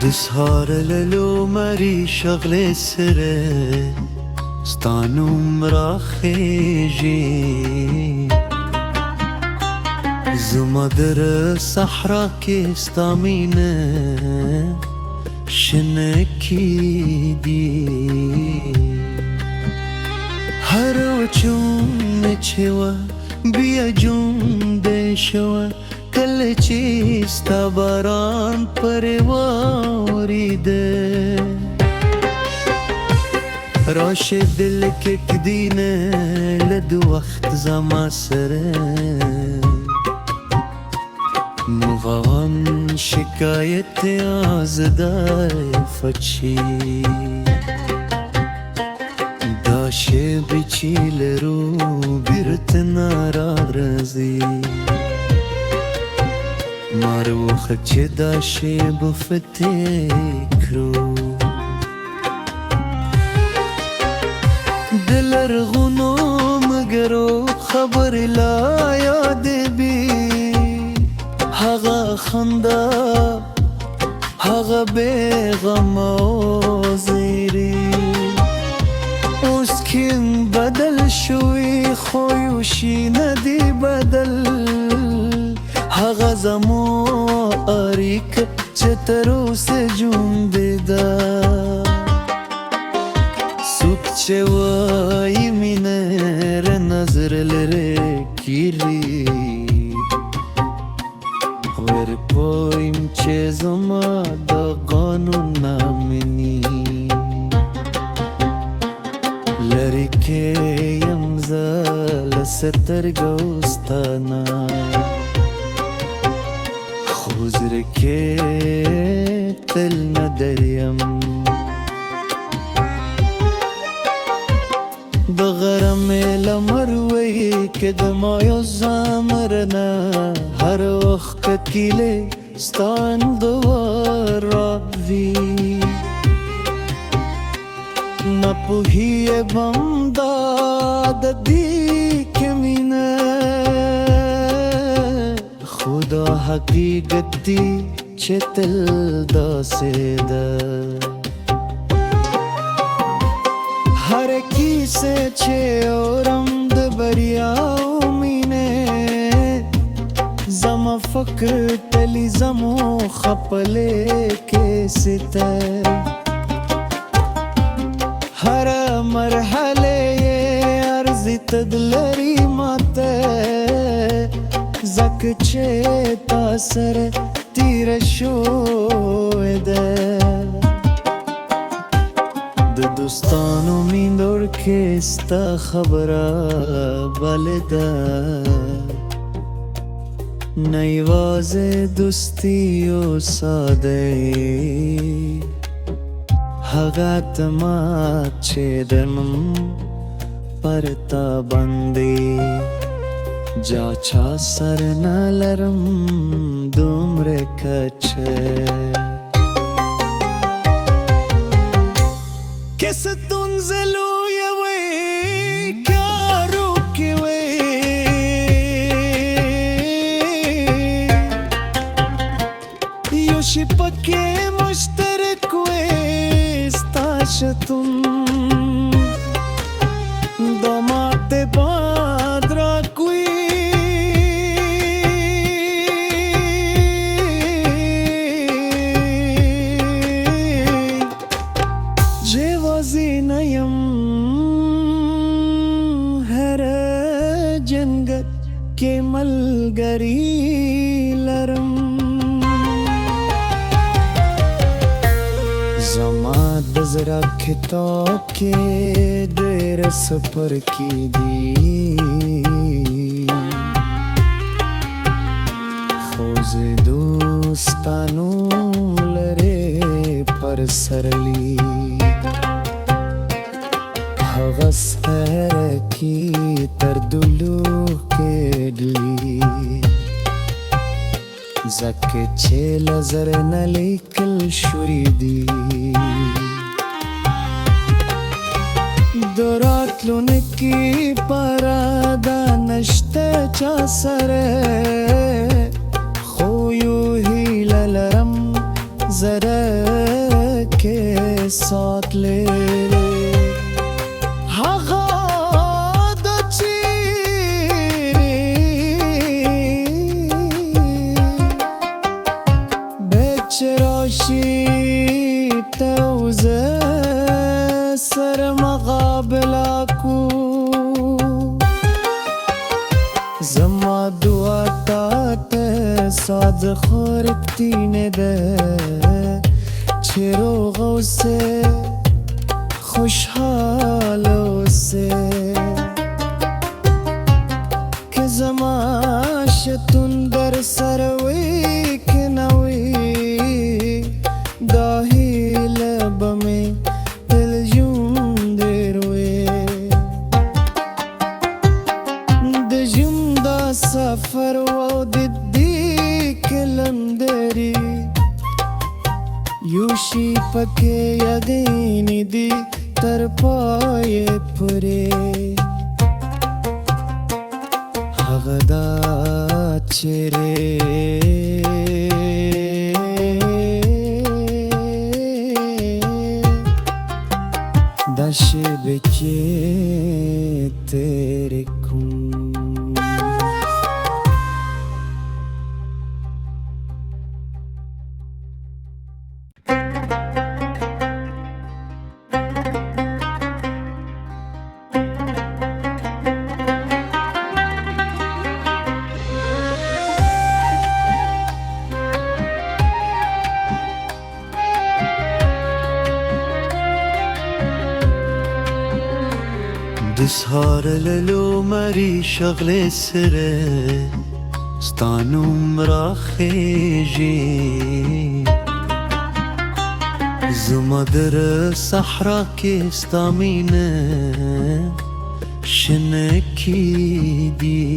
دسهار للو مري شغلة سره ستانم راخيجي زما در صحرا کې ستا مینه شنه کیږي هر وچون چې وه بیا جونده شوه کله چې ستا باران پرې واورېده راشه دل کې کدینه له د وخت زما سره مغوان شکایت آزدای فچی داشه بچیل رو بیرت نارازی مارو خچ داشه بفتکرو دلر غنو مگرو خبر لا یاد بی هغه خندا هغه بیغم و زیری اوس کیم بدل شوی خویوشی ندی بدل هغه زمو اریک چترو سے جونده دا سوک چه وای مینر نظر لره کیری ور پویم چې زما د قانون نامني لری کې یم زل سترګوستانا خوزر کې تل ندریم د غرم لمروي کې د مایو زامرنا هر وخت کله ستان دوار راوي نپوهی بمدا د دې کمینه خدا حقیقت دی چې تل داسې ده هر کیسه چې اورم د بریاو مینه زما فکر تلی زمو خپلې کې ستر هر مرحله ارزی تدلری ماته زک چې تاثر تیر شوه ده د دوستانو میندور کې ستا خبره بلده نه یوازې دوستي او ساده هغه اعتماد چې درمم پر تا باندې جا چا سر نه لرم دومره کچه که ستونزلو یوی کارو کی وی یوشی پکې مشترک وی ستاشتون دامات باد را کوی جوازی نیم هر جنگت کې ملګری لرم زما د زړه کتاب کې ډېر سفر کې دي خو زه دوستانو لرې پر سرلی هغه سهر کې تر دلو کې ډلی زکه چې لزر نه لیکل شوری دی دراتلو نکی پرادا نشته چا سره خو یو هیله لرم زره साथ ले هغه د چیرې بیچ راشي توزه سر مقابله کو زما دعا ته ساز خورتینه ده چې روغ اوسه خوشحال اوسه که زما شتون در سر وی که نوی دا هیله به مې تل ژوند روي د ژوند دا سفر او د دې کلندري یوشي پکې یقین دي تر پای پورې هغه دا چیرې دا شیبه چې تیرې کوم د سهار له لمرې شغلې سره ستا نوم راخیږي زما در صحرا کې ستا مینه شنه کېږي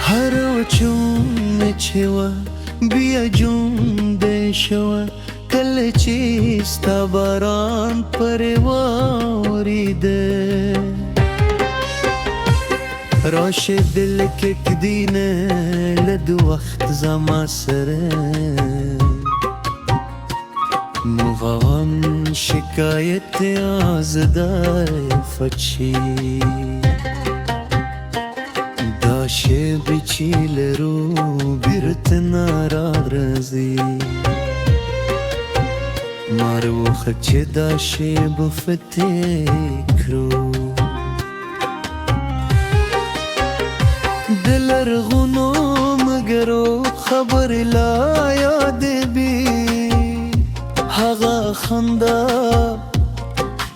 هر وچوم چې وه بیا جوندې شوه کله چې ستا باران پرې واورېده راشه دل کې کدینه له د وخت زما سره نو غم شکایت آزدای فچی دا شیبې چې لرو بیرته نه راځي ماروخه چې دا شیبه فکرو د لرغونو مګرو خبر لا یاد بي هغه خندا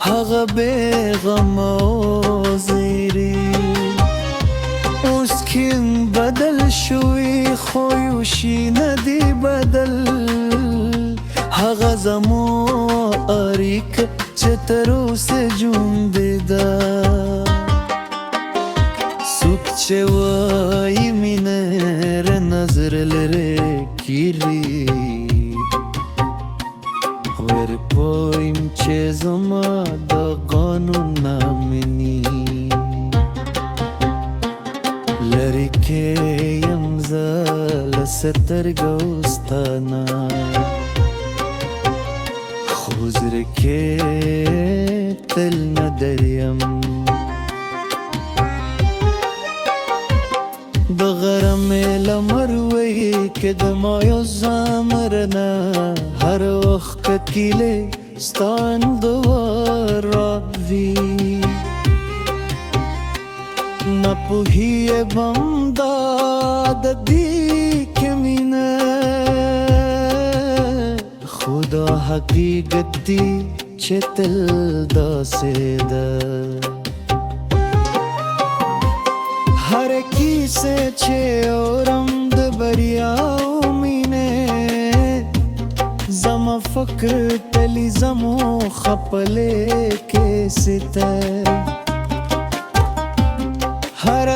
هغه بیغم او زیری اوس کیم بدل شوی خویوشی ندی بدل هغه زمو اړیک چې تر اوسه ژوندې ده څوک چې وایي مینه ر نظر لرې کیږي ور پویم چې زما د قانون نامني لرې کې یم زه له سترګو ستانه حضور کې تل نه دریم د غرمې لمر وی کې د ما یو زامرنه هر وخت کتیلې ستان دوار راوي نه پوهیږم دا د دې کمینه خدا حقیقت دی چې تل داسې ده هر کیسه چې اورم د بریاو مینه زما فکر تلی زمو خپلې کې سته هر